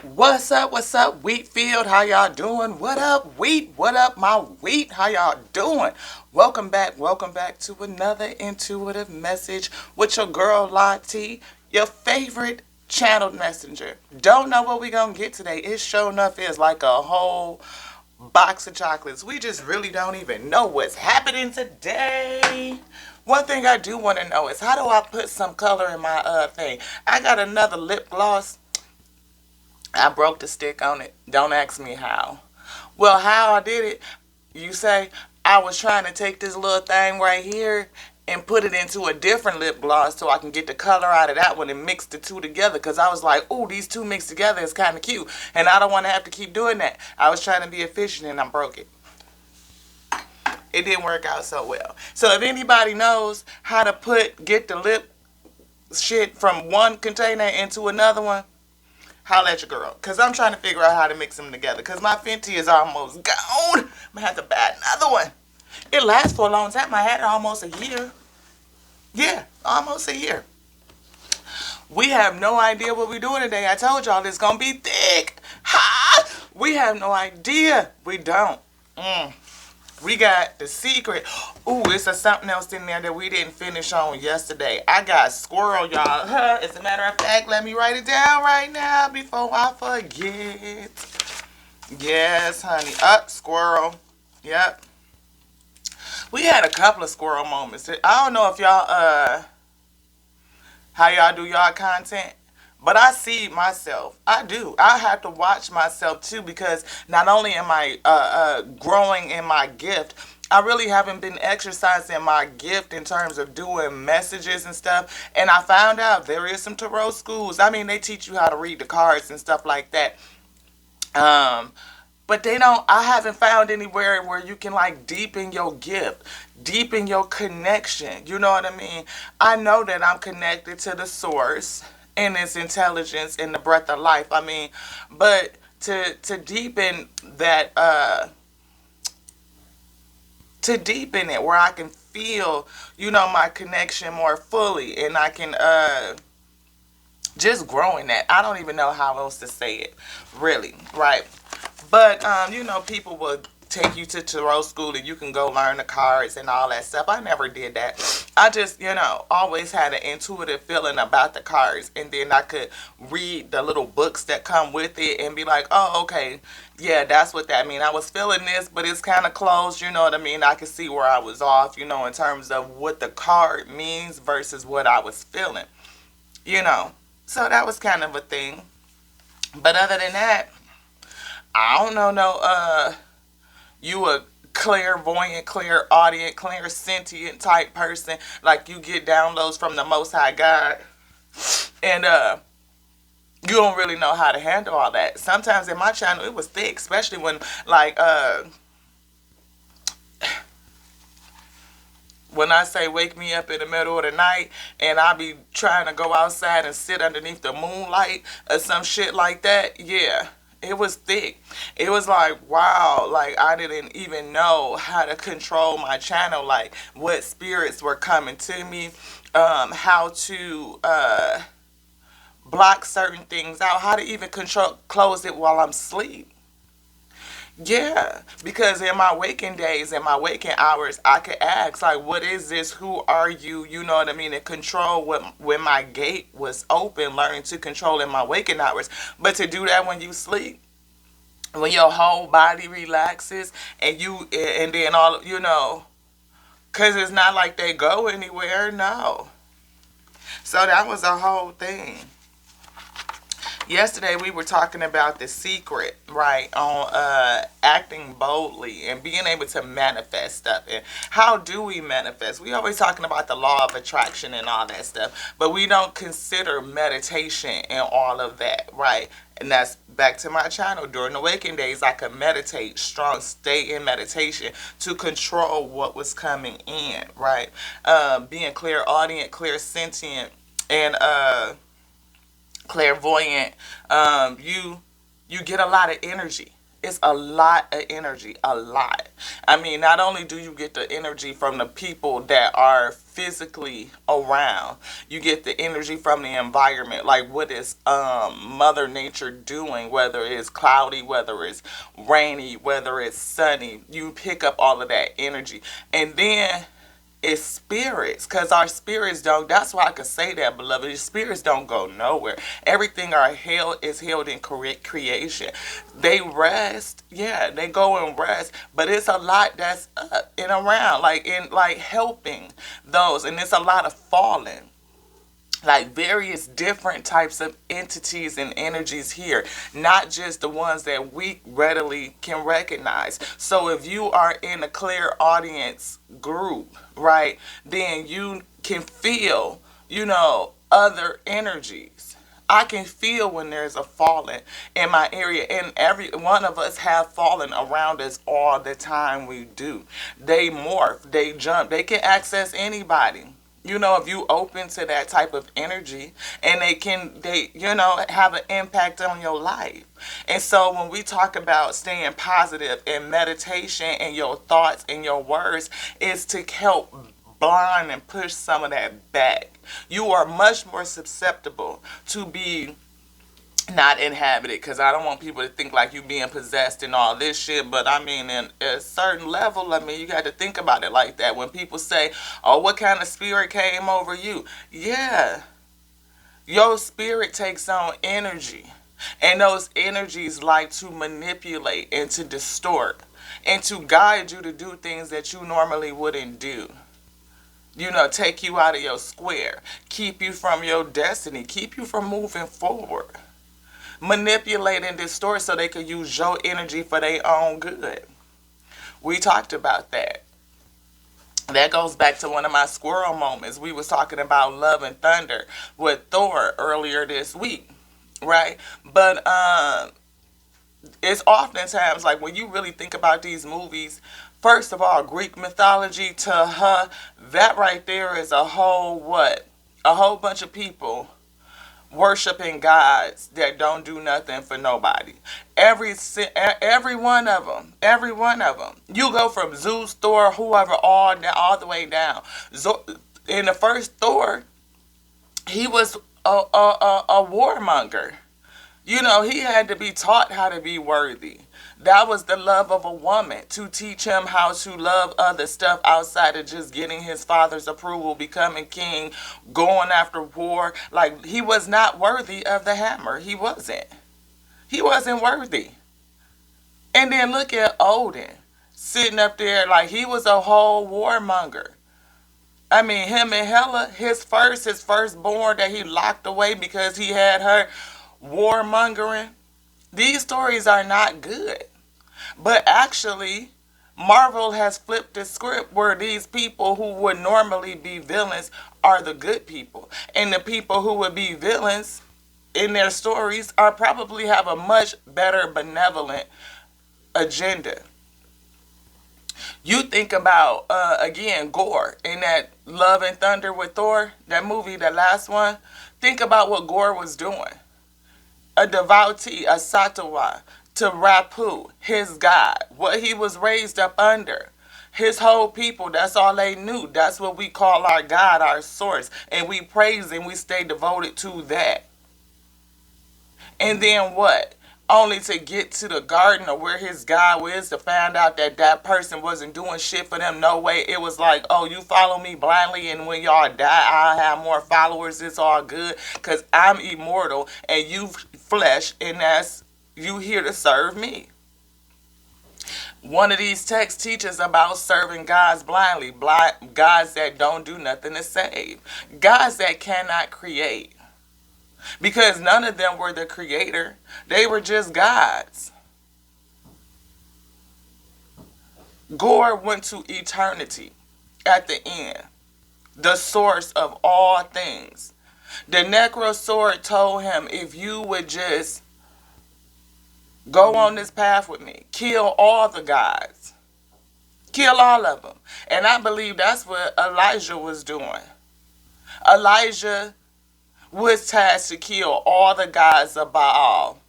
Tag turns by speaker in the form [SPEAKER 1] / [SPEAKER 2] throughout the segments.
[SPEAKER 1] What's up, Wheatfield? How y'all doing? What up, Wheat? What up, my Wheat? How y'all doing? Welcome back to another intuitive message with your girl Lottie, your favorite channeled messenger. Don't know what we gonna get today. It sure enough is like a whole box of chocolates. We just really don't even know what's happening today. One thing I do want to know is how do I put some color in my thing? I got another lip gloss. I broke the stick on it. Don't ask me how. Well, how I did it, you say, I was trying to take this little thing right here and put it into a different lip gloss so I can get the color out of that one and mix the two together. Because I was like, ooh, these two mixed together is kind of cute. And I don't want to have to keep doing that. I was trying to be efficient and I broke it. It didn't work out so well. So if anybody knows how to get the lip shit from one container into another one, holla at your girl. Because I'm trying to figure out how to mix them together. Because my Fenty is almost gone. I'm going to have to buy another one. It lasts for a long time. I had it almost a year. Yeah, almost a year. We have no idea what we're doing today. I told y'all it's going to be thick. Ha! We have no idea. We don't. We got the secret. Ooh, it's something else in there that we didn't finish on yesterday. I got squirrel, y'all. As a matter of fact, let me write it down right now before I forget. Yes, honey. Up, squirrel. Yep. We had a couple of squirrel moments. I don't know if y'all, how y'all do y'all content. But I see myself. I do. I have to watch myself too because not only am I growing in my gift, I really haven't been exercising my gift in terms of doing messages and stuff. And I found out there is some tarot schools. I mean, they teach you how to read the cards and stuff like that. But they don't, I haven't found anywhere where you can like deepen your gift, deepen your connection. You know what I mean? I know that I'm connected to the source and its intelligence and the breath of life. I mean, but to deepen that, to deepen it where I can feel, my connection more fully and I can, just grow in that. I don't even know how else to say it, really, right? But, people will take you to tarot school and you can go learn the cards and all that stuff. I never did that. I just, always had an intuitive feeling about the cards. And then I could read the little books that come with it and be like, oh, okay, yeah, that's what that means. I was feeling this, but it's kind of closed, you know what I mean? I could see where I was off, in terms of what the card means versus what I was feeling, So that was kind of a thing. But other than that, I don't know you a clairvoyant, clairaudient, clairsentient type person, like you get downloads from the Most High God, and you don't really know how to handle all that. Sometimes in my channel it was thick, especially when like when I say wake me up in the middle of the night and I be trying to go outside and sit underneath the moonlight or some shit like that, yeah. It was thick. It was like, wow, like I didn't even know how to control my channel, like what spirits were coming to me, how to block certain things out, how to even close it while I'm asleep. Yeah, because in my waking days, in my waking hours, I could ask, like, what is this? Who are you? You know what I mean? And control when my gate was open, learning to control in my waking hours. But to do that when you sleep, when your whole body relaxes and then all, because it's not like they go anywhere, no. So that was a whole thing. Yesterday we were talking about the secret, right, on acting boldly and being able to manifest stuff. And how do we manifest? We always talking about the law of attraction and all that stuff, but we don't consider meditation and all of that, right? And that's back to my channel. During the waking days, I could meditate, stay in meditation to control what was coming in, right? Being clairaudient, clairsentient, and clairvoyant, you get a lot of energy. It's a lot of energy, a lot. I mean, not only do you get the energy from the people that are physically around, you get the energy from the environment. Like, what is Mother Nature doing? Whether it's cloudy, whether it's rainy, whether it's sunny, you pick up all of that energy. And then it's spirits, because our spirits don't, that's why I could say that, beloved. Your spirits don't go nowhere. Everything are held is held in correct creation. They rest, yeah, they go and rest, but it's a lot that's up and around, like in like helping those, and it's a lot of falling, like various different types of entities and energies here, not just the ones that we readily can recognize. So if you are in a clear audience group, right, then you can feel, other energies. I can feel when there's a falling in my area, and every one of us have fallen around us all the time. We do. They morph, they jump, they can access anybody. If you open to that type of energy, and they have an impact on your life. And so when we talk about staying positive and meditation and your thoughts and your words, is to help blind and push some of that back. You are much more susceptible to be not inhabited, because I don't want people to think like you being possessed and all this shit. But I mean, in a certain level, I mean, you got to think about it like that. When people say, oh, what kind of spirit came over you? Yeah, your spirit takes on energy, and those energies like to manipulate and to distort and to guide you to do things that you normally wouldn't do. Take you out of your square, keep you from your destiny, keep you from moving forward, manipulate and distort so they could use your energy for their own good. We talked about that. That goes back to one of my squirrel moments. We was talking about Love and Thunder with Thor earlier this week, right? But it's oftentimes like when you really think about these movies, first of all, Greek mythology to her, that right there is a whole what? A whole bunch of people worshiping gods that don't do nothing for nobody. Every one of them, every one of them. You go from Zeus, Thor, whoever, all the way down. In the first Thor, he was a warmonger. He had to be taught how to be worthy. That was the love of a woman, to teach him how to love other stuff outside of just getting his father's approval, becoming king, going after war. Like, he was not worthy of the hammer. He wasn't. He wasn't worthy. And then look at Odin sitting up there like he was a whole warmonger. I mean, him and Hela, his firstborn that he locked away because he had her warmongering. These stories are not good. But actually, Marvel has flipped the script where these people who would normally be villains are the good people. And the people who would be villains in their stories are probably have a much better benevolent agenda. You think about, again, Gore in that Love and Thunder with Thor, that movie, the last one. Think about what Gore was doing. A devotee, a Satawa, to Rapu, his God, what he was raised up under. His whole people, that's all they knew. That's what we call our God, our source. And we praise and we stay devoted to that. And then what? Only to get to the garden of where his God was, to find out that that person wasn't doing shit for them. No way. It was like, oh, you follow me blindly, and when y'all die, I'll have more followers. It's all good because I'm immortal and you flesh, and that's you here to serve me. One of these texts teaches about serving gods blindly, gods that don't do nothing to save, gods that cannot create. Because none of them were the creator. They were just gods. Gore went to eternity at the end. The source of all things. The Necro Sword told him, if you would just go on this path with me, kill all the gods. Kill all of them. And I believe that's what Elijah was doing. Elijah was tasked to kill all the gods of Baal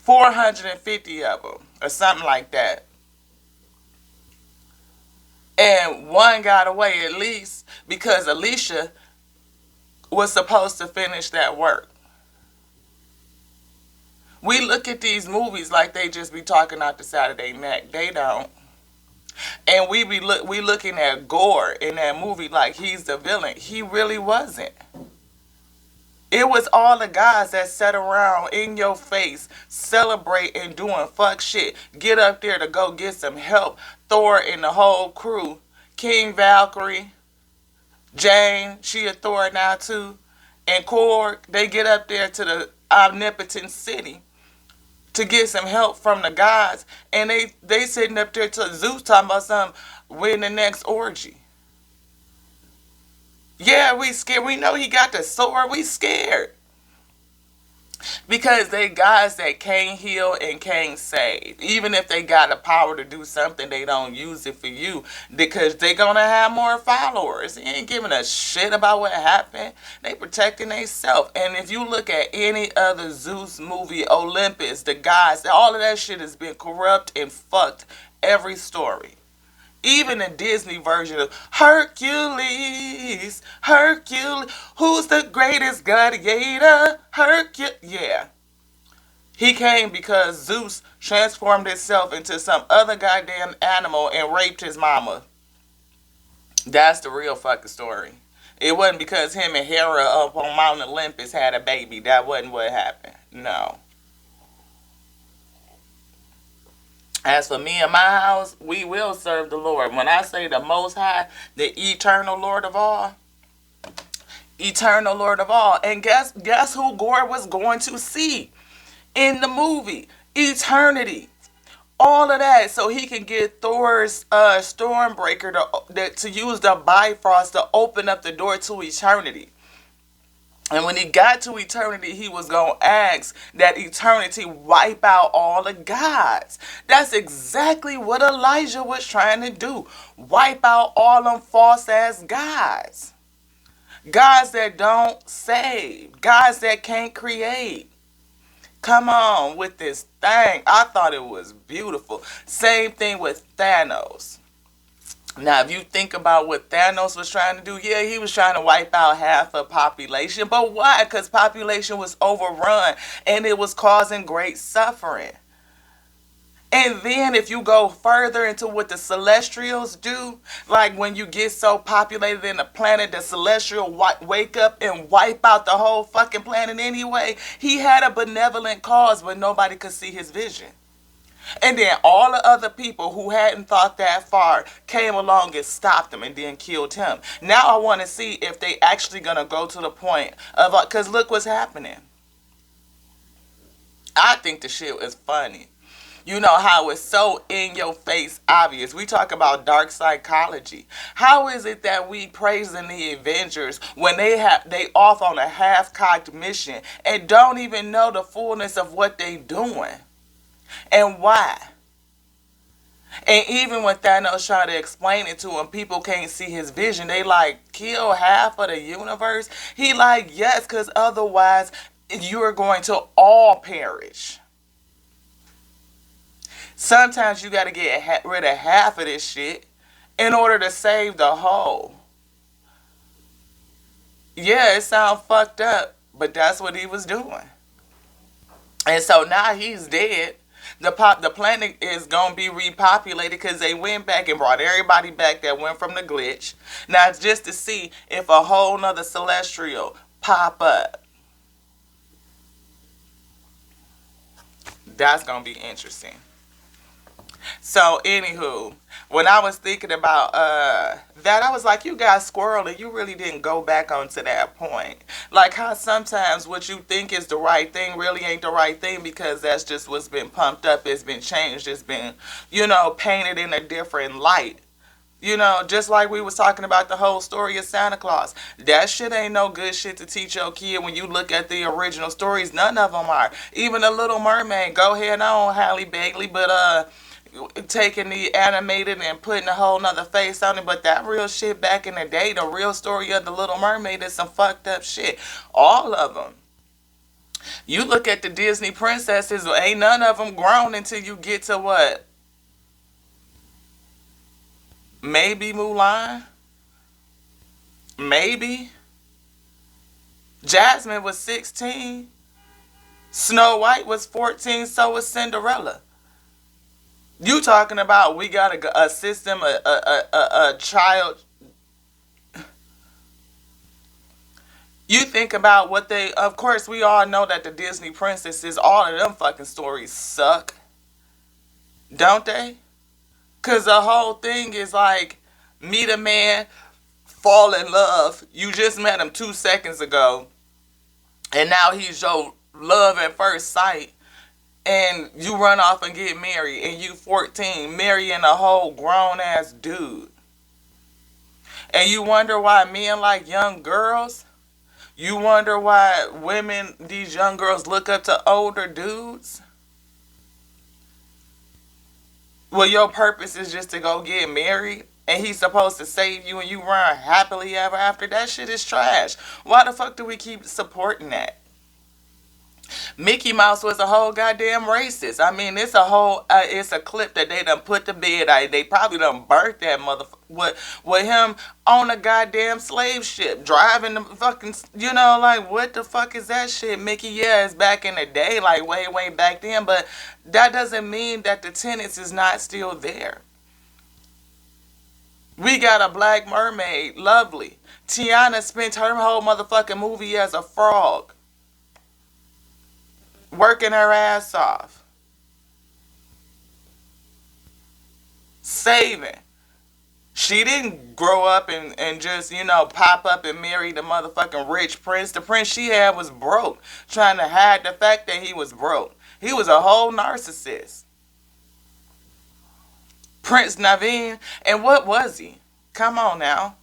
[SPEAKER 1] 450 of them or something like that. And one got away at least because Alicia was supposed to finish that work. We look at these movies like they just be talking out the side of their neck. They don't. And we looking at Gore in that movie like he's the villain. He really wasn't. It was all the guys that sat around in your face, celebrating, doing fuck shit. Get up there to go get some help. Thor and the whole crew. King Valkyrie, Jane, she a Thor now too. And Korg, they get up there to the omnipotent city to get some help from the gods. And they sitting up there to Zeus talking about something, when the next orgy. Yeah, we scared. We know he got the sword. We scared. Because they guys that can't heal and can't save. Even if they got the power to do something, they don't use it for you. Because they gonna have more followers. They ain't giving a shit about what happened. They protecting themselves. And if you look at any other Zeus movie, Olympus, the guys, all of that shit has been corrupt and fucked every story. Even the Disney version of Hercules, Hercules, who's the greatest gladiator? Hercules. Yeah. He came because Zeus transformed himself into some other goddamn animal and raped his mama. That's the real fucking story. It wasn't because him and Hera up on Mount Olympus had a baby. That wasn't what happened. No. As for me and my house, we will serve the Lord. When I say the Most High, the eternal Lord of all, eternal Lord of all. And guess who Gore was going to see in the movie? Eternity. All of that so he can get Thor's Stormbreaker to use the Bifrost to open up the door to eternity. And when he got to eternity, he was going to ask that eternity wipe out all the gods. That's exactly what Elijah was trying to do. Wipe out all them false-ass gods. Gods that don't save. Gods that can't create. Come on with this thing. I thought it was beautiful. Same thing with Thanos. Now, if you think about what Thanos was trying to do, yeah, he was trying to wipe out half of population. But why? Because population was overrun and it was causing great suffering. And then if you go further into what the Celestials do, like when you get so populated in the planet, the Celestial wake up and wipe out the whole fucking planet anyway. He had a benevolent cause, but nobody could see his vision. And then all the other people who hadn't thought that far came along and stopped him and then killed him. Now I want to see if they actually going to go to the point of, because look what's happening. I think the shit is funny. You know how it's so in your face obvious. We talk about dark psychology. How is it that we praising the Avengers when they off on a half-cocked mission and don't even know the fullness of what they doing? And why? And even when Thanos tried to explain it to him, people can't see his vision. They like, kill half of the universe? He like, yes, because otherwise you're going to all perish. Sometimes you got to get rid of half of this shit in order to save the whole. Yeah, it sounds fucked up, but that's what he was doing. And so now he's dead. The planet is going to be repopulated because they went back and brought everybody back that went from the glitch. Now it's just to see if a whole nother celestial pop up. That's going to be interesting. So, anywho, when I was thinking about that, I was like, you guys squirrely. You really didn't go back onto that point. Like how sometimes what you think is the right thing really ain't the right thing because that's just what's been pumped up. It's been changed. It's been, painted in a different light. Just like we was talking about the whole story of Santa Claus. That shit ain't no good shit to teach your kid when you look at the original stories. None of them are. Even The Little Mermaid. Go ahead on, Halle Bailey. But, taking the animated and putting a whole nother face on it, but that real shit back in the day, the real story of The Little Mermaid is some fucked up shit. All of them. You look at the Disney princesses, ain't none of them grown until you get to what? Maybe Mulan? Maybe. Jasmine was 16. Snow White was 14, so was Cinderella. You talking about we got a system, a child. You think about what they, of course, we all know that the Disney princesses, all of them fucking stories suck, don't they? Because the whole thing is like, meet a man, fall in love. You just met him 2 seconds ago, and now he's your love at first sight. And you run off and get married, and you 14, marrying a whole grown ass dude. And you wonder why men like young girls? You wonder why women, these young girls, look up to older dudes? Well, your purpose is just to go get married, and he's supposed to save you, and you run happily ever after. That shit is trash. Why the fuck do we keep supporting that? Mickey Mouse was a whole goddamn racist. I mean, it's a clip that they done put to bed. They probably done burnt that motherfucker with him on a goddamn slave ship, driving the fucking, like, what the fuck is that shit, Mickey? Yeah, it's back in the day, like, way, way back then, but that doesn't mean that the tenets is not still there. We got a black mermaid, lovely. Tiana spent her whole motherfucking movie as a frog, working her ass off, saving. She didn't grow up and just, pop up and marry the motherfucking rich prince. The prince she had was broke, trying to hide the fact that he was broke. He was a whole narcissist. Prince Naveen, and what was he? Come on now.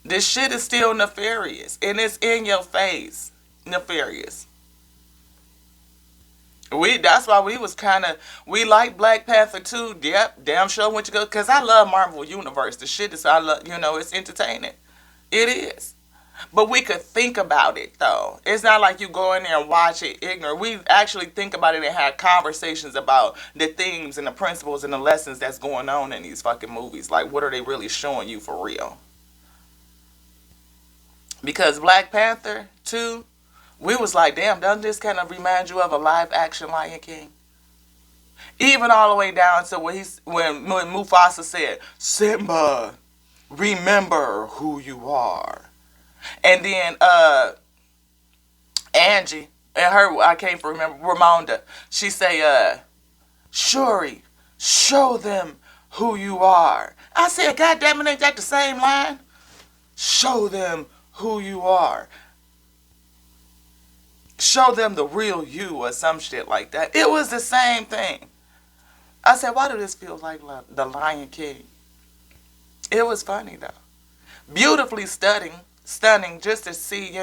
[SPEAKER 1] This shit is still nefarious, and it's in your face. Nefarious. That's why we like Black Panther too. Yep, damn sure went to go, cause I love Marvel Universe. The shit is, I love, it's entertaining. It is. But we could think about it though. It's not like you go in there and watch it ignorant. We actually think about it and have conversations about the themes and the principles and the lessons that's going on in these fucking movies. Like, what are they really showing you for real? Because Black Panther 2, we was like, damn, doesn't this kind of remind you of a live action Lion King? Even all the way down to when Mufasa said, Simba, remember who you are. And then Angie and her, I can't remember, Ramonda, she say, Shuri, show them who you are. I said, God damn it, ain't that the same line? Show them who you are. Show them the real you or some shit like that. It was the same thing. I said, why do this feel like the Lion King? It was funny though. Beautifully stunning just to see,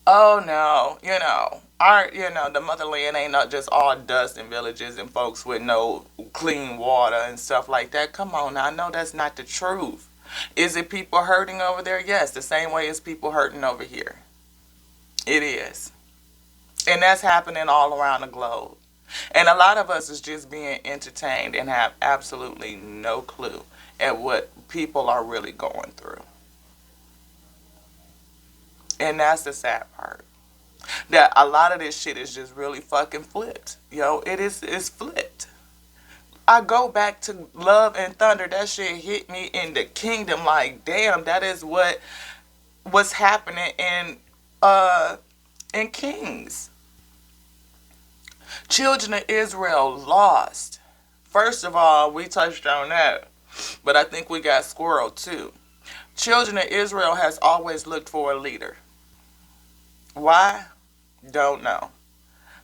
[SPEAKER 1] oh no, art, the motherland ain't not just all dust and villages and folks with no clean water and stuff like that. Come on now, I know that's not the truth. Is it people hurting over there? Yes, the same way as people hurting over here. It is. And that's happening all around the globe. And a lot of us is just being entertained and have absolutely no clue at what people are really going through. And that's the sad part. That a lot of this shit is just really fucking flipped. It's flipped. I go back to Love and Thunder. That shit hit me in the kingdom like, damn, that is what's happening in Kings. Children of Israel lost. First of all, we touched on that, but I think we got squirreled too. Children of Israel has always looked for a leader. Why? Don't know.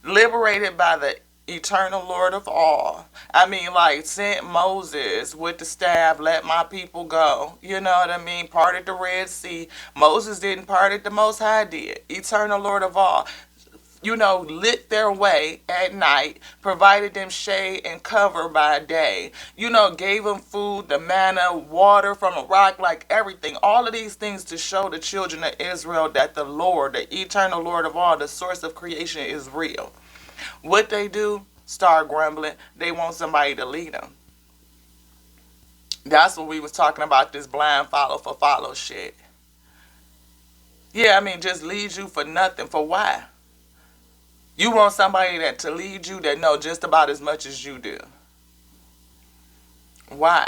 [SPEAKER 1] Liberated by the eternal Lord of all. I mean, like, sent Moses with the staff, let my people go. You know what I mean? Parted the Red Sea. Moses didn't part it, the Most High did. Eternal Lord of all. lit their way at night, provided them shade and cover by day, gave them food, the manna, water from a rock, like everything. All of these things to show the children of Israel that the Lord, the eternal Lord of all, the source of creation, is real. What they do? Start grumbling. They want somebody to lead them. That's what we was talking about, this blind follow for follow shit. Yeah, I mean, just lead you for nothing. For why? You want somebody to lead you that know just about as much as you do. Why?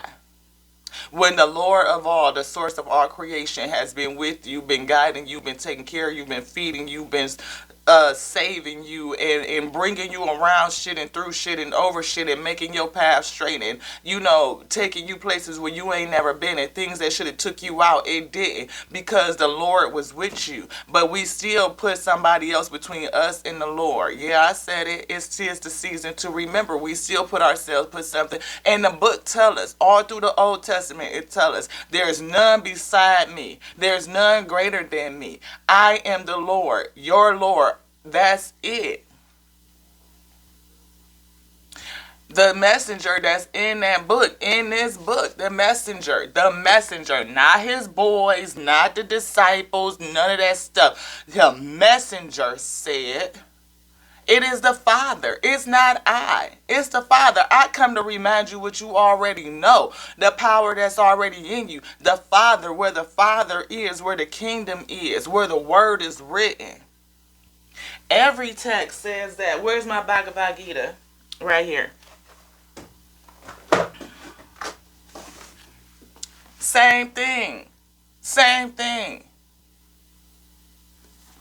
[SPEAKER 1] When the Lord of all, the source of all creation, has been with you, been guiding you, been taking care of you, been feeding you, been saving you, and bringing you around shit and through shit and over shit and making your path straight, and taking you places where you ain't never been, and things that should have took you out, it didn't, because the Lord was with you. But we still put somebody else between us and the Lord. Yeah, I said it. It's tis the season to remember. We still put something. And the book tell us, all through the Old Testament, it tell us, there is none beside me. There's none greater than me. I am the Lord, your Lord. That's it. The messenger that's in that book, in this book, the messenger, not his boys, not the disciples, none of that stuff. The messenger said, it is the Father. It's not I. It's the Father. I come to remind you what you already know. The power that's already in you. The Father, where the Father is, where the kingdom is, where the word is written. Every text says that. Where's my Bhagavad Gita? Right here. Same thing. Same thing.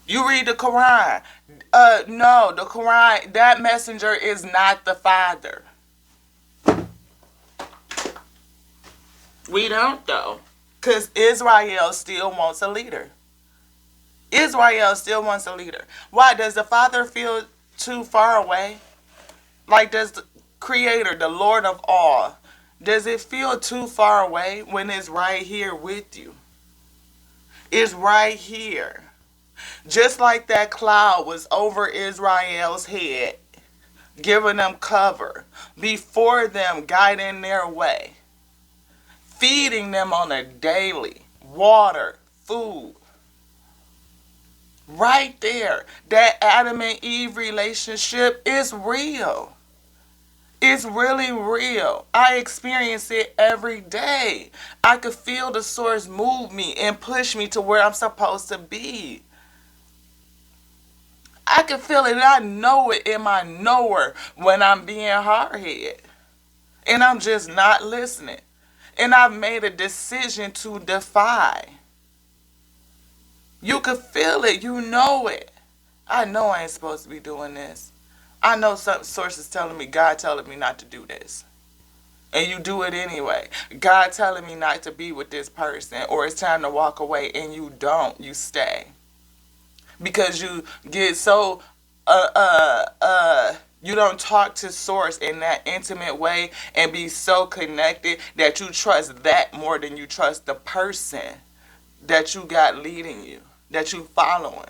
[SPEAKER 1] You read the Quran. No, the Quran, that messenger is not the Father. We don't, though. Because Israel still wants a leader. Israel still wants a leader. Why? Does the Father feel too far away? Like, does the Creator, the Lord of all, does it feel too far away when it's right here with you? It's right here. Just like that cloud was over Israel's head, giving them cover, before them, guiding their way, feeding them on a daily, water, food. Right there, that Adam and Eve relationship is real. It's really real. I experience it every day. I could feel the source move me and push me to where I'm supposed to be. I can feel it. I know it in my knower when I'm being hard-headed. And I'm just not listening. And I've made a decision to defy. You can feel it. You know it. I know I ain't supposed to be doing this. I know some sources telling me, God telling me not to do this. And you do it anyway. God telling me not to be with this person, or it's time to walk away, and you don't. You stay. Because you get so, you don't talk to source in that intimate way and be so connected that you trust that more than you trust the person that you got leading you, that you following.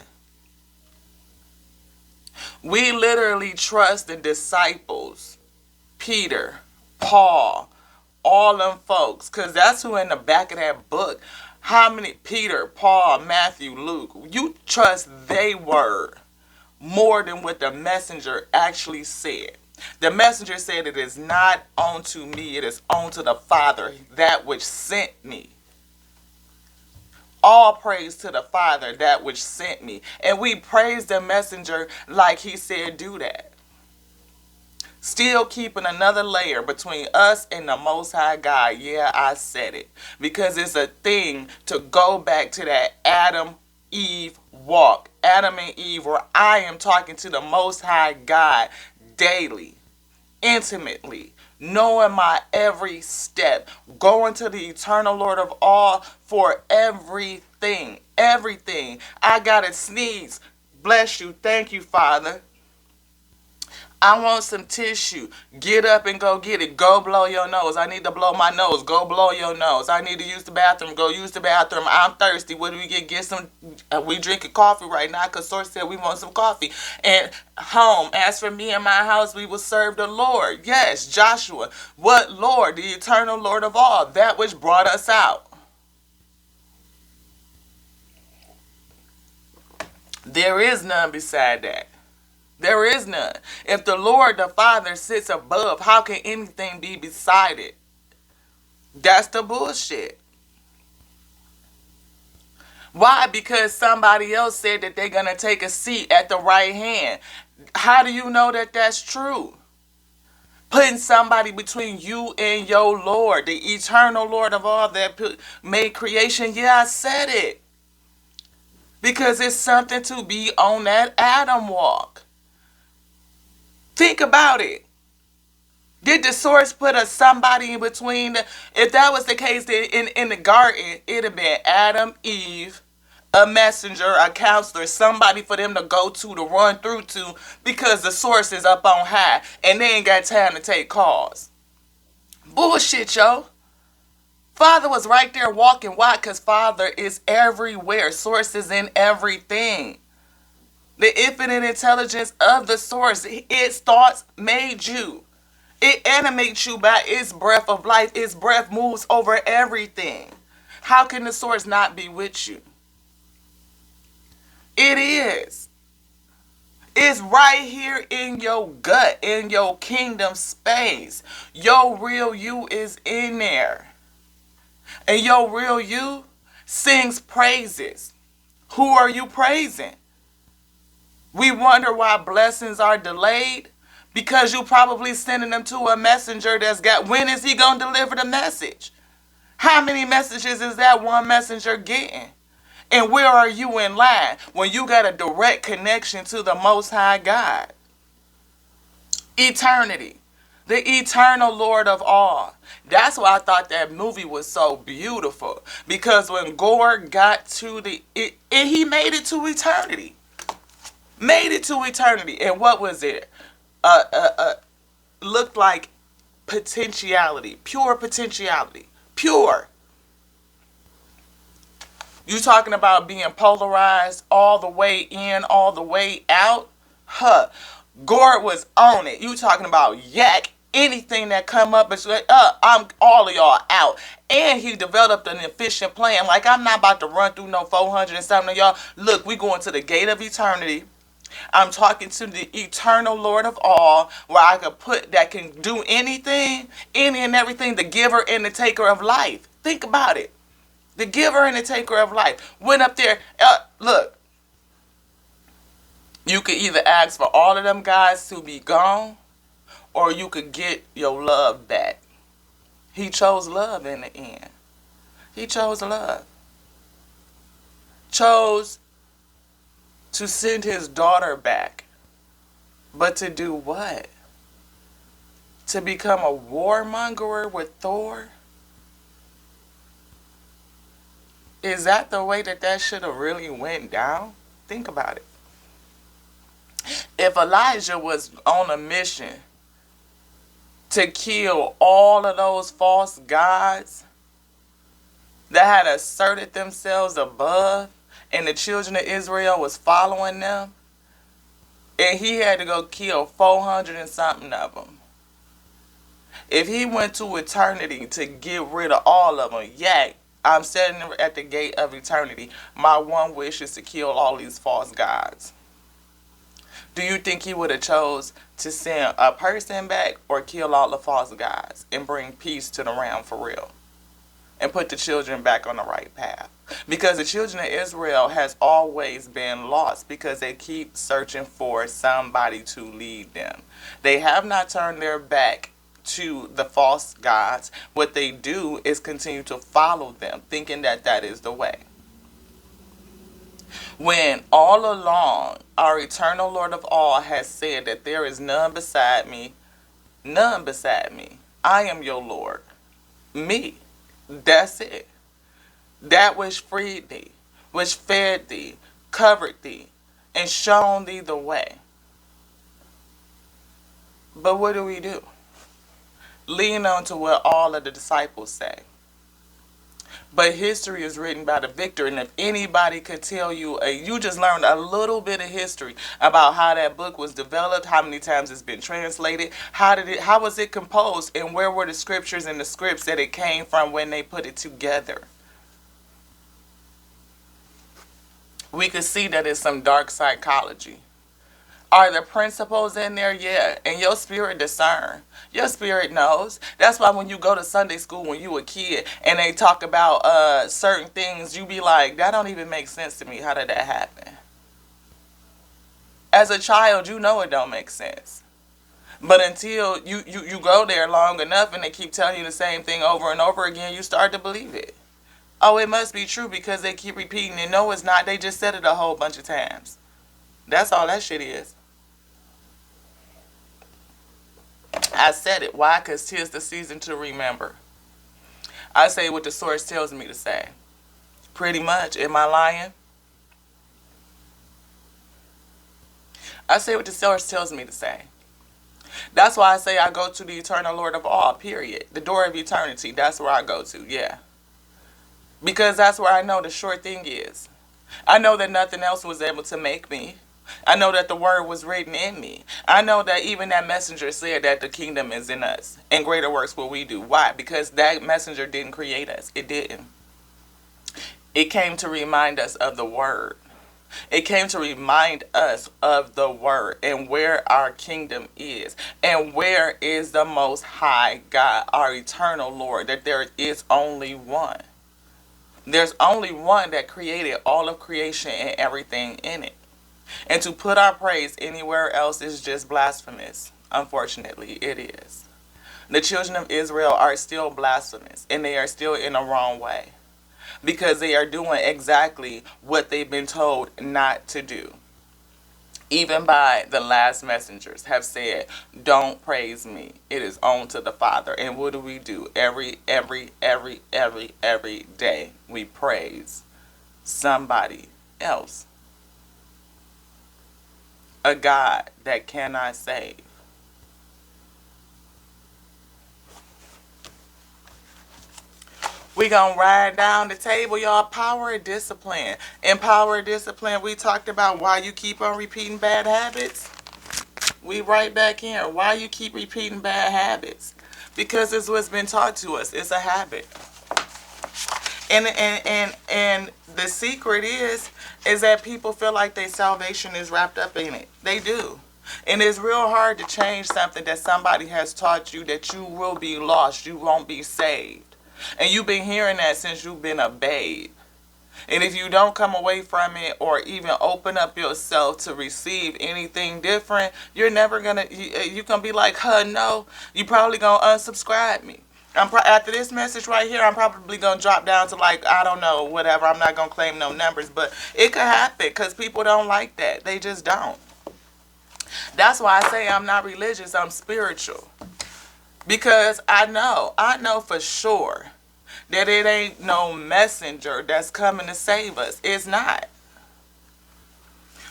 [SPEAKER 1] We literally trust the disciples, Peter, Paul, all them folks, because that's who in the back of that book. How many? Peter, Paul, Matthew, Luke. You trust they word more than what the messenger actually said. The messenger said, it is not unto me, it is unto the Father, that which sent me. All praise to the Father, that which sent me. And we praise the messenger like he said do that. Still keeping another layer between us and the Most High God. Yeah, I said it. Because it's a thing to go back to that Adam, Eve walk. Adam and Eve, where I am talking to the Most High God daily, intimately, knowing my every step, going to the eternal Lord of all for everything. Everything. I got to sneeze. Bless you. Thank you, Father. I want some tissue. Get up and go get it. Go blow your nose. I need to blow my nose. Go blow your nose. I need to use the bathroom. Go use the bathroom. I'm thirsty. What do we get? Get some. We drinking coffee right now because Source said we want some coffee. And home. As for me and my house, we will serve the Lord. Yes, Joshua. What Lord? The eternal Lord of all. That which brought us out. There is none beside that. There is none. If the Lord the Father sits above, how can anything be beside it? That's the bullshit. Why? Because somebody else said that they're going to take a seat at the right hand. How do you know that that's true? Putting somebody between you and your Lord, the eternal Lord of all that made creation. Yeah, I said it. Because it's something to be on that Adam walk. Think about it. Did the Source put somebody in between? If that was the case, then in the garden, it'd have been Adam, Eve, a messenger, a counselor, somebody for them to go to run through to, because the Source is up on high and they ain't got time to take calls. Bullshit, yo. Father was right there walking. Why? Because Father is everywhere. Source is in everything. The infinite intelligence of the Source, its thoughts made you. It animates you by its breath of life. Its breath moves over everything. How can the Source not be with you? It is. It's right here in your gut, in your kingdom space. Your real you is in there. And your real you sings praises. Who are you praising? We wonder why blessings are delayed. Because you probably sending them to a messenger that's got, when is he going to deliver the message? How many messages is that one messenger getting? And where are you in line when you got a direct connection to the Most High God? Eternity. The eternal Lord of all. That's why I thought that movie was so beautiful. Because when Gore got to he made it to eternity. Made it to eternity. And what was it? Looked like potentiality, pure potentiality, pure. You talking about being polarized all the way in, all the way out? Huh. Gord was on it. You talking about yak, anything that come up, it's like, I'm all of y'all out. And he developed an efficient plan. Like, I'm not about to run through no 400 and something of y'all. Look, we going to the gate of eternity. I'm talking to the eternal Lord of all, where I could put that can do anything, any and everything, the giver and the taker of life. Think about it. The giver and the taker of life. Went up there. Look, you could either ask for all of them guys to be gone, or you could get your love back. He chose love in the end. He chose love. Chose to send his daughter back. But to do what? To become a warmonger with Thor? Is that the way that should have really went down? Think about it. If Elijah was on a mission to kill all of those false gods that had asserted themselves above, and the children of Israel was following them, and he had to go kill 400 and something of them. If he went to eternity to get rid of all of them, I'm standing at the gate of eternity. My one wish is to kill all these false gods. Do you think he would have chose to send a person back or kill all the false gods and bring peace to the realm for real? And put the children back on the right path. Because the children of Israel has always been lost because they keep searching for somebody to lead them. They have not turned their back to the false gods. What they do is continue to follow them, thinking that is the way. When all along our eternal Lord of all has said that there is none beside me, none beside me. I am your Lord. Me. That's it. That which freed thee, which fed thee, covered thee, and shown thee the way. But what do we do? Lean on to what all of the disciples say. But history is written by the victor, and if anybody could tell you, you just learned a little bit of history about how that book was developed, how many times it's been translated, how was it composed, and where were the scriptures and the scripts that it came from when they put it together. We could see that it's some dark psychology. Are the principles in there? Yeah. And your spirit discern. Your spirit knows. That's why when you go to Sunday school when you a kid and they talk about certain things, you be like, that don't even make sense to me. How did that happen? As a child, you know it don't make sense. But until you go there long enough and they keep telling you the same thing over and over again, you start to believe it. Oh, it must be true because they keep repeating it. No, it's not. They just said it a whole bunch of times. That's all that shit is. I said it. Why? Because 'tis the season to remember. I say what the source tells me to say. Pretty much. Am I lying? I say what the source tells me to say. That's why I say I go to the eternal Lord of all, period. The door of eternity. That's where I go to, yeah. Because that's where I know the sure thing is. I know that nothing else was able to make me. I know that the word was written in me. I know that even that messenger said that the kingdom is in us and greater works will we do. Why? Because that messenger didn't create us. It didn't. It came to remind us of the word. It came to remind us of the word and where our kingdom is and where is the most high God, our eternal Lord, that there is only one. There's only one that created all of creation and everything in it. And to put our praise anywhere else is just blasphemous. Unfortunately, it is. The children of Israel are still blasphemous, and they are still in the wrong way because they are doing exactly what they've been told not to do. Even by the last messengers have said, don't praise me. It is on to the Father. And what do? Every day we praise somebody else. A God that cannot save. We gonna ride down the table, y'all. Power and discipline. In power and discipline, we talked about why you keep on repeating bad habits. We right back here. Why you keep repeating bad habits? Because it's what's been taught to us. It's a habit. And the secret is that people feel like their salvation is wrapped up in it. They do. And it's real hard to change something that somebody has taught you that you will be lost, you won't be saved. And you've been hearing that since you've been a babe. And if you don't come away from it or even open up yourself to receive anything different, you're never gonna, you're gonna be like, huh, no, you probably gonna unsubscribe me. After this message right here, I'm probably going to drop down to like, I don't know, whatever. I'm not going to claim no numbers, but it could happen because people don't like that. They just don't. That's why I say I'm not religious, I'm spiritual. Because I know for sure that it ain't no messenger that's coming to save us. It's not.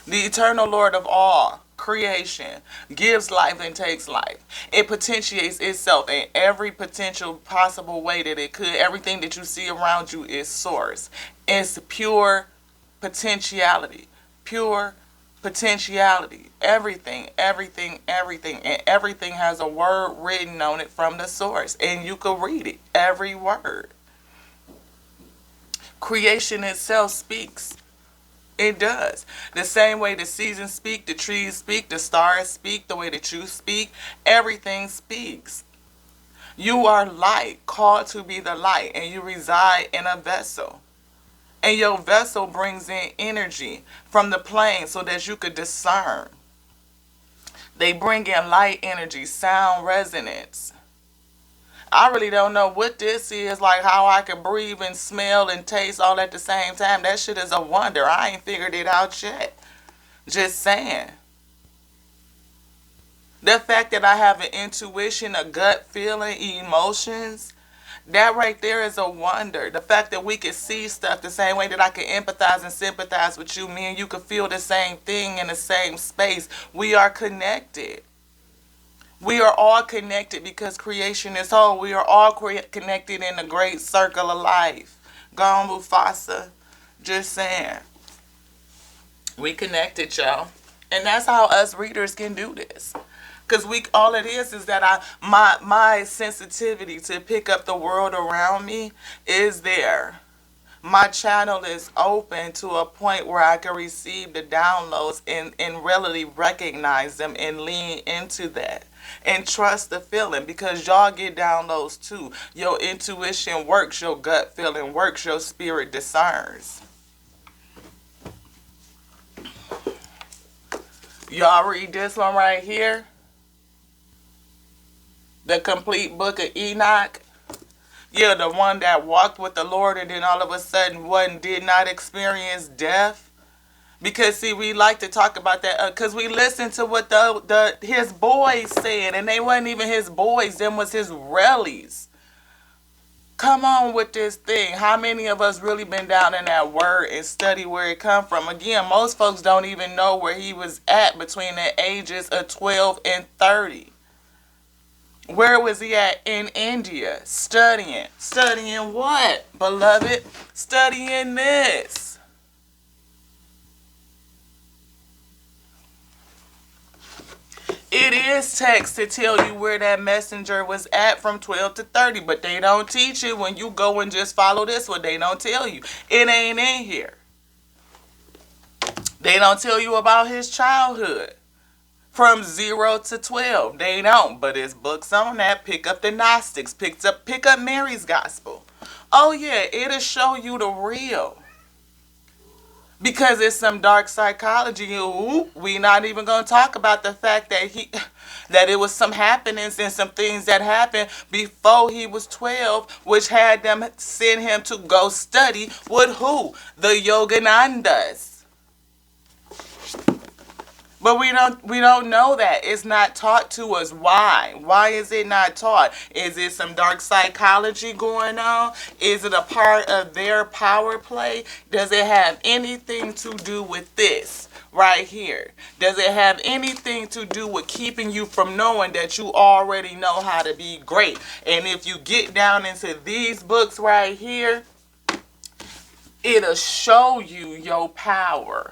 [SPEAKER 1] The eternal Lord of all creation gives life and takes life. It potentiates itself in every potential possible way that it could. Everything that you see around you is source. It's pure potentiality. Pure potentiality. Everything. And everything has a word written on it from the source. And you can read it. Every word. Creation itself speaks. It does. The same way the seasons speak, the trees speak, the stars speak, the way that you speak, everything speaks. You are light, called to be the light, and you reside in a vessel. And your vessel brings in energy from the plane so that you could discern. They bring in light energy, sound resonance. I really don't know what this is, like how I can breathe and smell and taste all at the same time. That shit is a wonder. I ain't figured it out yet. Just saying. The fact that I have an intuition, a gut feeling, emotions, that right there is a wonder. The fact that we can see stuff the same way that I can empathize and sympathize with you. Me and you can feel the same thing in the same space. We are connected. We are all connected because creation is whole. We are all connected in the great circle of life. Gone Mufasa. Just saying. We connected, y'all. And that's how us readers can do this. Cause we all it is that my sensitivity to pick up the world around me is there. My channel is open to a point where I can receive the downloads and really recognize them and lean into that. And trust the feeling because y'all get downloads too. Your intuition works, your gut feeling works, your spirit discerns. Y'all read this one right here. The complete book of Enoch. Yeah, the one that walked with the Lord and then all of a sudden did not experience death. Because see, we like to talk about that because we listened to what his boys said, and they wasn't even his boys, them was his rellies. Come on with this thing. How many of us really been down in that word and study where it come from? Again, most folks don't even know where he was at between the ages of 12 and 30. Where was he at? In India, studying. Studying what, beloved? Studying this. It is text to tell you where that messenger was at from 12 to 30, but they don't teach it when you go and just follow this one. They don't tell you. It ain't in here. They don't tell you about his childhood. From 0 to 12. They don't, but it's books on that. Pick up the Gnostics. Pick up Mary's Gospel. Oh yeah, it'll show you the real. Because it's some dark psychology. Ooh, we not even gonna talk about the fact that it was some happenings and some things that happened before he was 12, which had them send him to go study with who? The Yoganandas. But we don't know that. It's not taught to us. Why? Why is it not taught? Is it some dark psychology going on? Is it a part of their power play? Does it have anything to do with this right here? Does it have anything to do with keeping you from knowing that you already know how to be great? And if you get down into these books right here, it'll show you your power.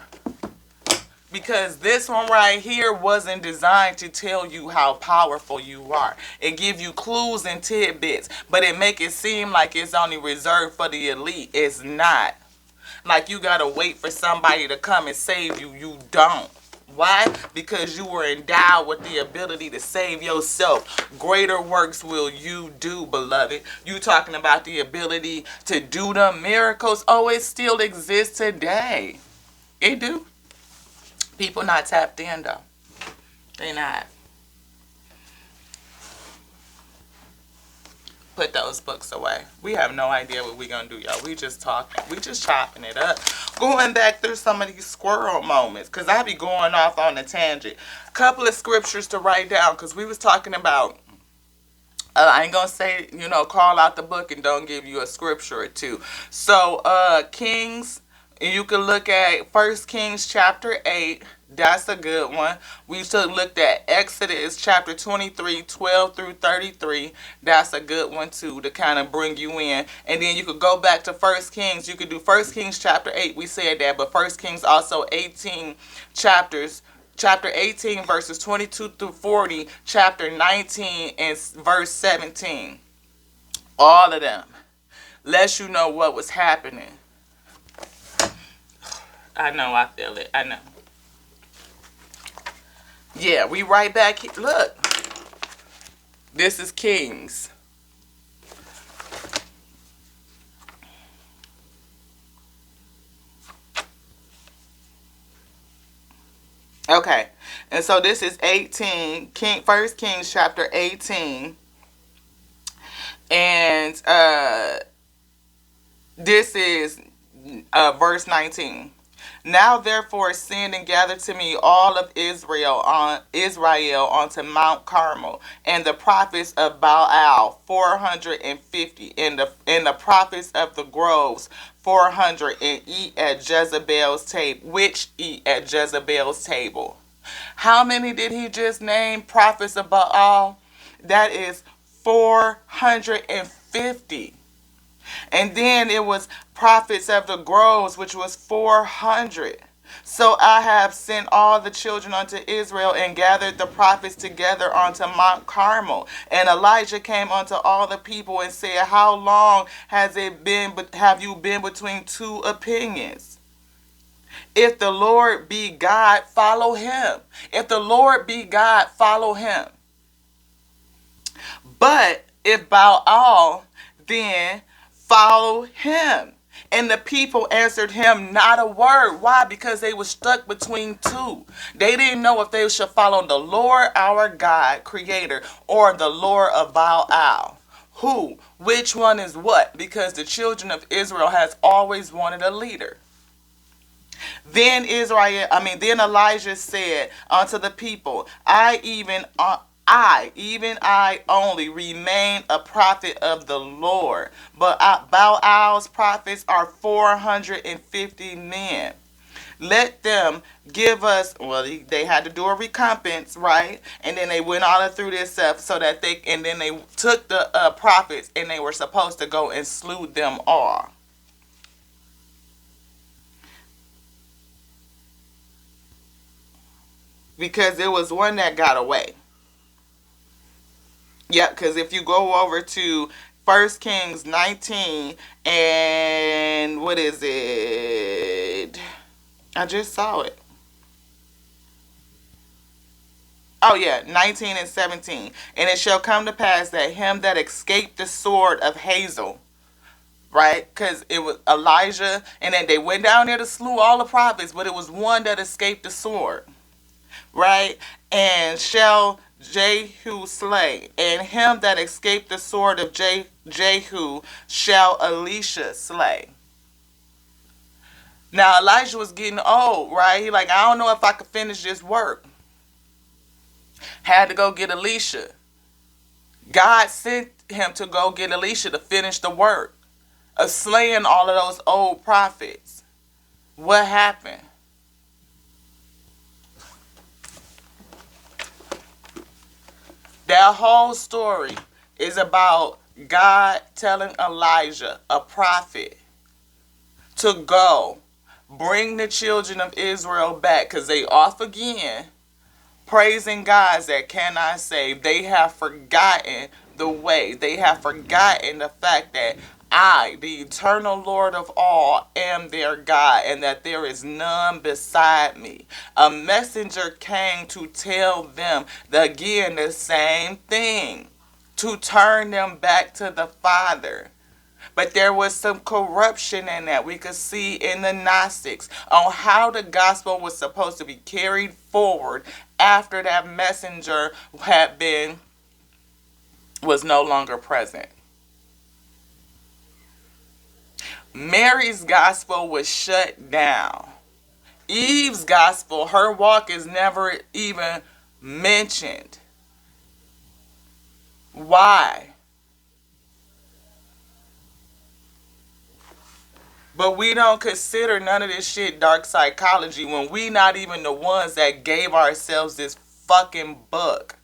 [SPEAKER 1] Because this one right here wasn't designed to tell you how powerful you are. It give you clues and tidbits, but it make it seem like it's only reserved for the elite. It's not. Like you gotta wait for somebody to come and save you. You don't. Why? Because you were endowed with the ability to save yourself. Greater works will you do, beloved. You talking about the ability to do the miracles. Oh, it still exists today. It do. People not tapped in though. They not. Put those books away. We have no idea what we gonna do, y'all. We just talking. We just chopping it up. Going back through some of these squirrel moments. Because I be going off on a tangent. Couple of scriptures to write down. Because we was talking about, I ain't gonna say, call out the book and don't give you a scripture or two. So, Kings, you can look at 1 Kings chapter 8. That's a good one. We looked at Exodus chapter 23, 12 through 33. That's a good one too to kind of bring you in. And then you could go back to 1 Kings. You could do 1 Kings chapter 8. We said that, but 1 Kings also 18 chapters. Chapter 18 verses 22 through 40. Chapter 19 and verse 17. All of them lets you know what was happening. I know, I feel it. I know. Yeah, we right back here. Look. This is Kings. Okay. And so this is 18. 1 Kings chapter 18. And this is verse 19. Now therefore send and gather to me all of Israel onto Mount Carmel, and the prophets of Baal 450, and the prophets of the groves 400, and eat at Jezebel's table. Which eat at Jezebel's table? How many did he just name prophets of Baal? That is 450. And then it was prophets of the groves, which was 400. So I have sent all the children unto Israel and gathered the prophets together unto Mount Carmel. And Elijah came unto all the people and said, how long has it been, have you been between two opinions? If the Lord be God, follow him. If the Lord be God, follow him. But if Baal, then follow him. And the people answered him not a word. Why? Because they were stuck between two. They didn't know if they should follow the Lord our God, creator, or the Lord of Baal. Who? Which one is what? Because the children of Israel has always wanted a leader. Then Elijah said unto the people, I only remain a prophet of the Lord, but Baal's prophets are 450 men. Let them give us, well, they had to do a recompense, right? And then they went all through this stuff and then they took the prophets and they were supposed to go and slew them all. Because there was one that got away. Yep, because if you go over to 1 Kings 19 and what is it? I just saw it. Oh yeah, 19 and 17. And it shall come to pass that him that escaped the sword of Hazel, right? Because it was Elijah, and then they went down there to slew all the prophets, but it was one that escaped the sword, right? And shall Jehu slay, and him that escaped the sword of Jehu shall Elisha slay. Now Elijah was getting old, right? He like, I don't know if I could finish this work. Had to go get Elisha. God sent him to go get Elisha to finish the work of slaying all of those old prophets. What happened? That whole story is about God telling Elijah, a prophet, to go bring the children of Israel back because they off again, praising God that cannot save. They have forgotten the way. They have forgotten the fact that I, the eternal Lord of all, am their God, and that there is none beside me. A messenger came to tell them again the same thing, to turn them back to the Father. But there was some corruption in that. We could see in the Gnostics on how the gospel was supposed to be carried forward after that messenger was no longer present. Mary's gospel was shut down. Eve's gospel, her walk is never even mentioned. Why? But we don't consider none of this shit dark psychology when we not even the ones that gave ourselves this fucking book.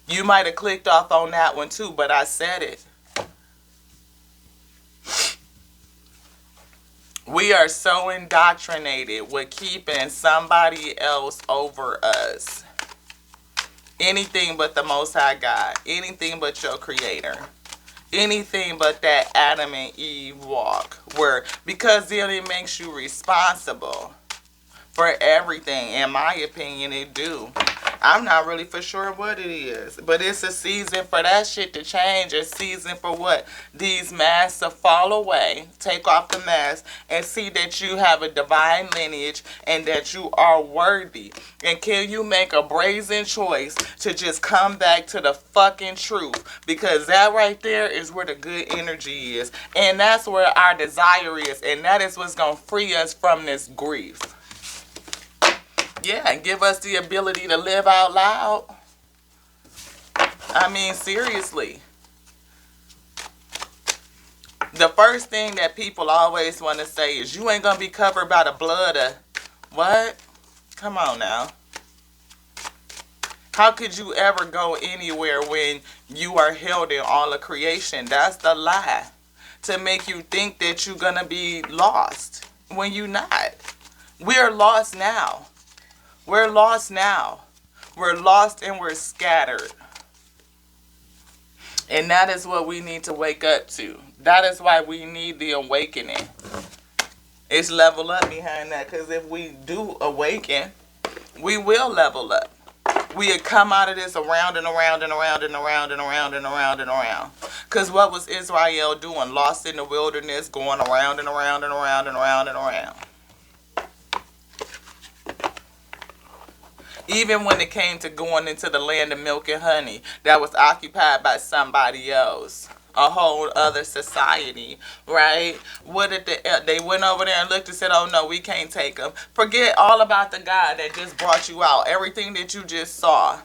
[SPEAKER 1] You might have clicked off on that one too, but I said it. We are so indoctrinated with keeping somebody else over us. Anything but the Most High God. Anything but your Creator. Anything but that Adam and Eve walk. Because then it makes you responsible for everything. In my opinion, it do. I'm not really for sure what it is. But it's a season for that shit to change. A season for what? These masks to fall away. Take off the mask and see that you have a divine lineage and that you are worthy. And can you make a brazen choice to just come back to the fucking truth? Because that right there is where the good energy is. And that's where our desire is. And that is what's going to free us from this grief. Yeah, and give us the ability to live out loud. I mean, seriously. The first thing that people always want to say is, you ain't going to be covered by the blood of what? Come on now. How could you ever go anywhere when you are held in all of creation? That's the lie. To make you think that you're going to be lost when you're not. We're lost now. We're lost now. We're lost and we're scattered. And that is what we need to wake up to. That is why we need the awakening. It's level up behind that. Because if we do awaken, we will level up. We had come out of this around and around and around and around and around and around and around. Because what was Israel doing? Lost in the wilderness, going around and around and around and around and around. Even when it came to going into the land of milk and honey, that was occupied by somebody else. A whole other society, right? What did they went over there and looked and said, oh no, we can't take them. Forget all about the God that just brought you out. Everything that you just saw.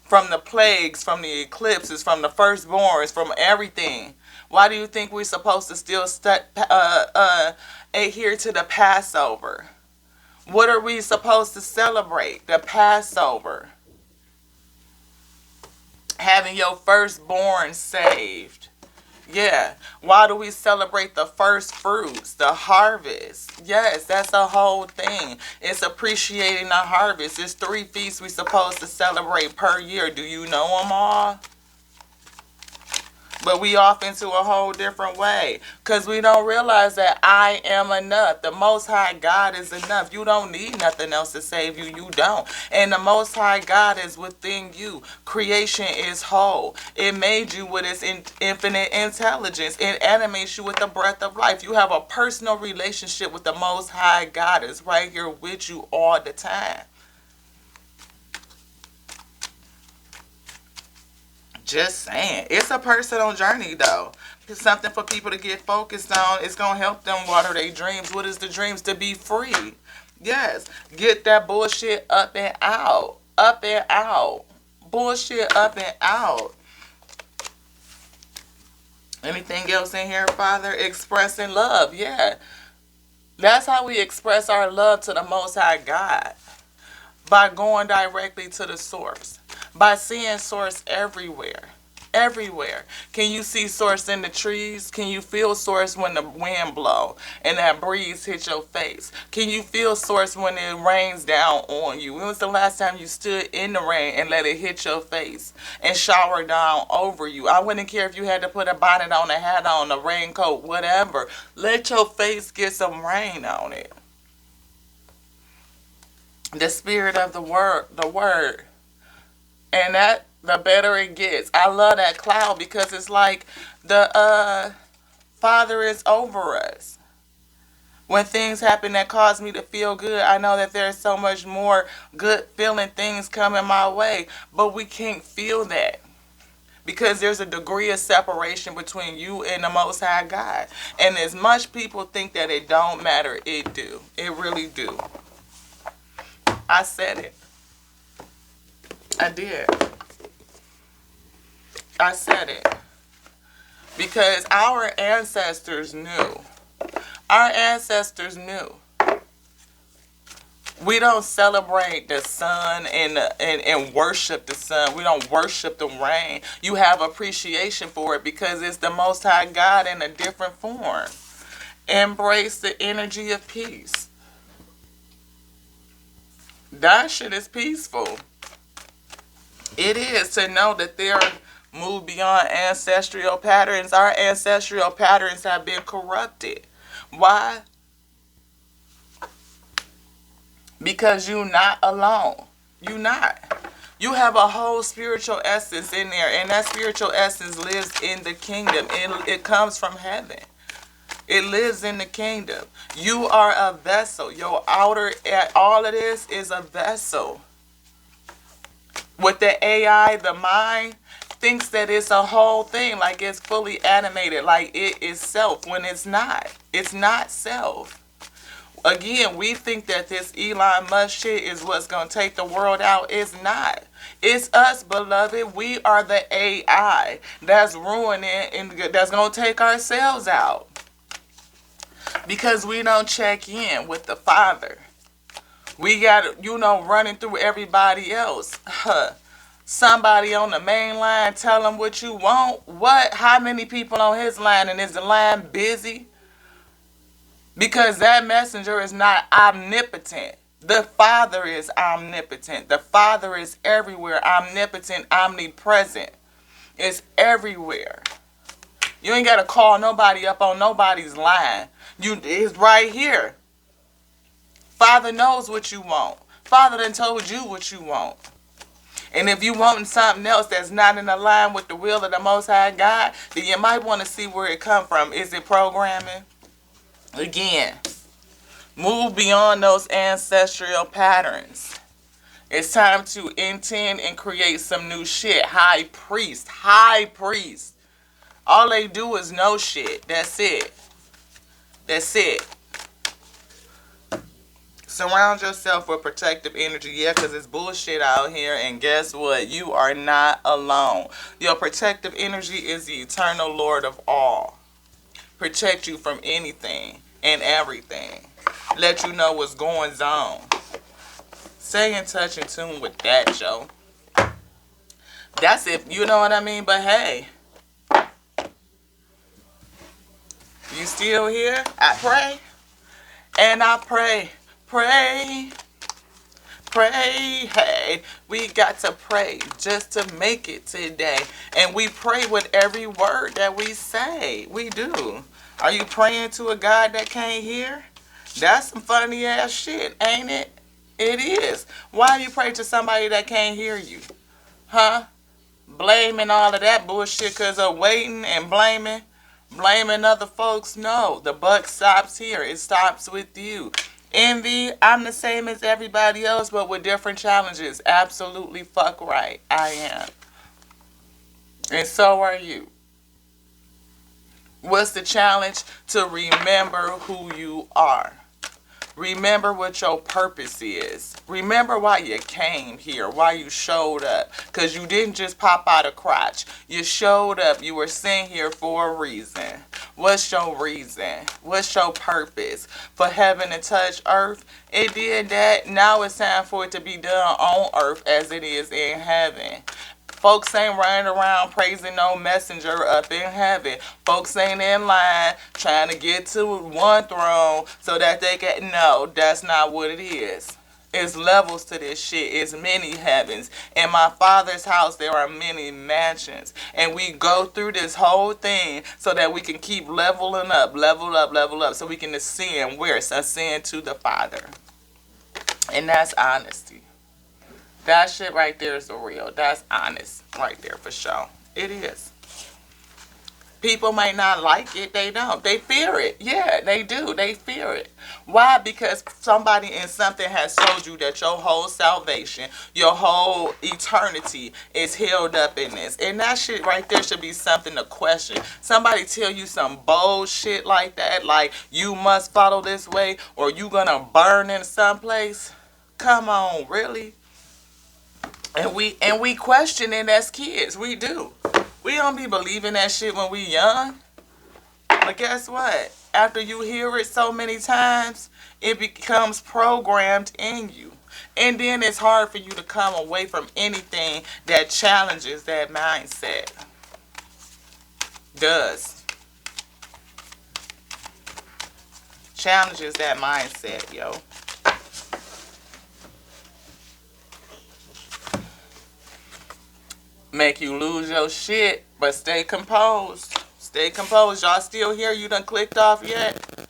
[SPEAKER 1] From the plagues, from the eclipses, from the firstborns, from everything. Why do you think we're supposed to still adhere to the Passover? What are we supposed to celebrate? The Passover. Having your firstborn saved. Yeah. Why do we celebrate the first fruits, the harvest? Yes, that's a whole thing. It's appreciating the harvest. It's 3 feasts we're supposed to celebrate per year. Do you know them all? But we off into a whole different way. Because we don't realize that I am enough. The Most High God is enough. You don't need nothing else to save you. You don't. And the Most High God is within you. Creation is whole. It made you with its infinite intelligence. It animates you with the breath of life. You have a personal relationship with the Most High God. It's right here with you all the time. Just saying. It's a personal journey, though. It's something for people to get focused on. It's going to help them water their dreams. What is the dreams? To be free. Yes. Get that bullshit up and out. Up and out. Bullshit up and out. Anything else in here, Father? Expressing love. Yeah. That's how we express our love to the Most High God. By going directly to the source. By seeing source everywhere. Everywhere. Can you see source in the trees? Can you feel source when the wind blows and that breeze hits your face? Can you feel source when it rains down on you? When was the last time you stood in the rain and let it hit your face and shower down over you? I wouldn't care if you had to put a bonnet on, a hat on, a raincoat, whatever. Let your face get some rain on it. The spirit of the word. And that, the better it gets. I love that cloud because it's like the Father is over us. When things happen that cause me to feel good, I know that there's so much more good feeling things coming my way. But we can't feel that. Because there's a degree of separation between you and the Most High God. And as much people think that it don't matter, it do. It really do. I said it. I did. I said it. Because our ancestors knew. Our ancestors knew. We don't celebrate the sun and worship the sun. We don't worship the rain. You have appreciation for it because it's the Most High God in a different form. Embrace the energy of peace. That shit is peaceful. It is to know that they're moved beyond ancestral patterns. Our ancestral patterns have been corrupted. Why? Because you're not alone. You're not. You have a whole spiritual essence in there. And that spiritual essence lives in the kingdom. It comes from heaven. It lives in the kingdom. You are a vessel. Your outer, all of this is a vessel. With the AI, the mind thinks that it's a whole thing, like it's fully animated, like it is self, when it's not. It's not self. Again, we think that this Elon Musk shit is what's going to take the world out. It's not. It's us, beloved. We are the AI that's ruining and that's going to take ourselves out. Because we don't check in with the Father. We got, running through everybody else. Huh. Somebody on the main line tell them what you want. What? How many people on his line, and is the line busy? Because that messenger is not omnipotent. The Father is omnipotent. The Father is everywhere, omnipotent, omnipresent. It's everywhere. You ain't got to call nobody up on nobody's line. It's right here. Father knows what you want. Father done told you what you want. And if you want something else that's not in line with the will of the Most High God, then you might want to see where it come from. Is it programming? Again, move beyond those ancestral patterns. It's time to intend and create some new shit. High priest. High priest. All they do is know shit. That's it. That's it. Surround yourself with protective energy. Yeah, because it's bullshit out here. And guess what? You are not alone. Your protective energy is the eternal Lord of all. Protect you from anything and everything. Let you know what's going on. Stay in touch and tune with that, Joe. That's it. You know what I mean? But hey, you still here? I pray. And I pray. Pray, hey, we got to pray just to make it today. And we pray with every word that we say. We do. Are you praying to a God that can't hear? That's some funny ass shit, ain't it? It is. Why you pray to somebody that can't hear you? Huh? Blaming all of that bullshit because of waiting and blaming other folks? No, the buck stops here. It stops with you. Envy, I'm the same as everybody else, but with different challenges. Absolutely fuck right. I am. And so are you. What's the challenge? To remember who you are. Remember what your purpose is. Remember why you came here, why you showed up. Because you didn't just pop out a crotch. You showed up. You were sent here for a reason. What's your reason? What's your purpose? For heaven to touch earth? It did that. Now it's time for it to be done on earth as it is in heaven. Folks ain't running around praising no messenger up in heaven. Folks ain't in line trying to get to one throne so that they can. No, that's not what it is. It's levels to this shit. It's many heavens. In my Father's house, there are many mansions. And we go through this whole thing so that we can keep leveling up, level up, so we can ascend where? Ascend to the Father. And that's honesty. That shit right there is the real. That's honest right there for sure. It is. People might not like it. They don't. They fear it. Yeah, they do. They fear it. Why? Because somebody in something has told you that your whole salvation, your whole eternity is held up in this. And that shit right there should be something to question. Somebody tell you some bullshit like that, like you must follow this way or you gonna burn in someplace. Come on, really? And we question it as kids. We do. We don't be believing that shit when we young. But guess what? After you hear it so many times, it becomes programmed in you. And then it's hard for you to come away from anything that challenges that mindset. Does. Challenges that mindset, yo. Make you lose your shit, but stay composed. Stay composed. Y'all still here? You done clicked off yet?